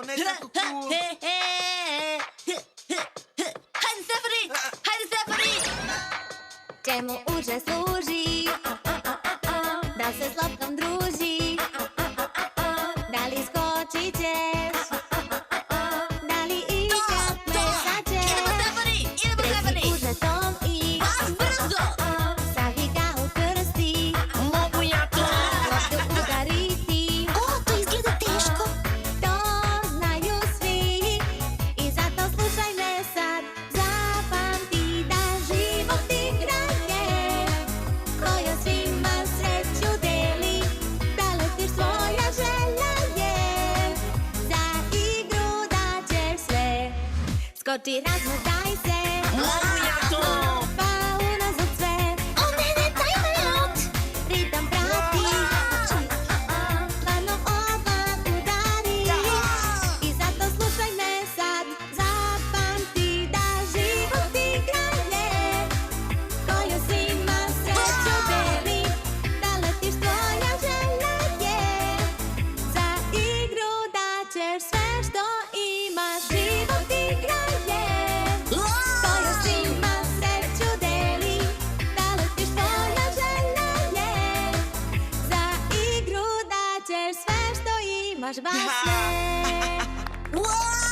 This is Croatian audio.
Idemo, nesretnu tu. Hajde, Stefani! Hajde, Stefani! Čemu uže služi da se s loptom druži? Da li skočit ćeš? Da li ikad plesat ćeš? Idemo, Stefani! Idemo, Stefani! Tresi užetom i Baš brzo! stavi ga u krsti. Mogu ja to! Loptu udariti. O, to izgleda teško! To znaju svi i zato slušaj me sad. Zapamti da život igra je koja svima sreću deli. Da letiš svoja želja je za igru da ćeš sve. Skoči, razmrdaj se. Mogu ja to! Pa unazad sve. O, ne, daj minut! Ritam prati. Dlanom odmah udari. I zato slušaj me sad. Zapamti da život igra je koja svima sreću deli. Da letiš tvoja želja je za igru da ćeš sve što imaš. Život igra je koja svima sreću deli. Da letiš tvoja želja je za igru da ćeš sve što imaš baš sve. Wow!